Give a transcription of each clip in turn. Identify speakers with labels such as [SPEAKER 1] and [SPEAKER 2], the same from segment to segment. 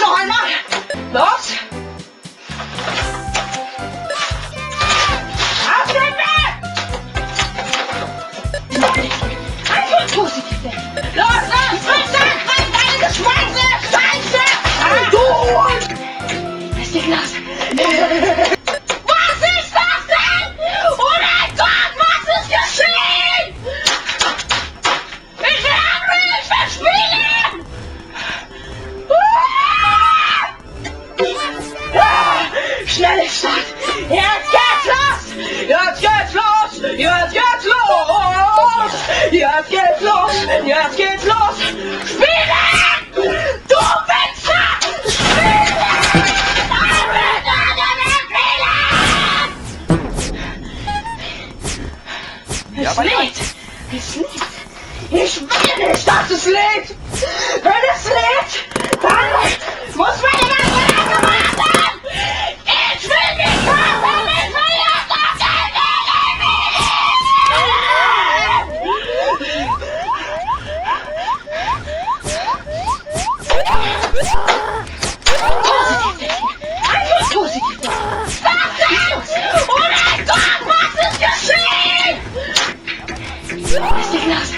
[SPEAKER 1] noch einmal! Los! Einfach positiv denken! Los, friss deine Geschweiße! Scheiße! Du! Das ist die Glas! Was ist das denn? Oh mein Gott, was ist geschehen? Ich will Angry, ich will spielen! Schnelle Start! Jetzt geht's los! Jetzt geht's los! Jetzt geht's los! Jetzt geht's los! Jetzt geht's los! Spielen! Du Wichser! Spielen! Es lädt! Es lädt! Ich will nicht, dass es lädt! Wenn es lädt, dann muss man immer so lange warten! Ich will nicht warten, ich will jetzt auf den Einfach positiv denken! Was ist? Oh mein Gott, was ist geschehen? Das ist die Glas!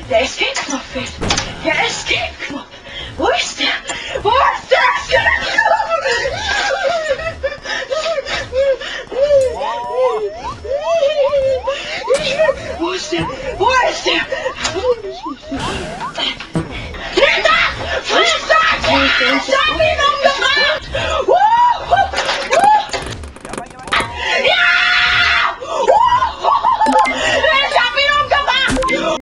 [SPEAKER 1] Der Escape-Knopf fehlt. Der Escape-Knopf. Wo ist der? Wo ist der Escape-Knopf? Wo ist der? Wo ist der?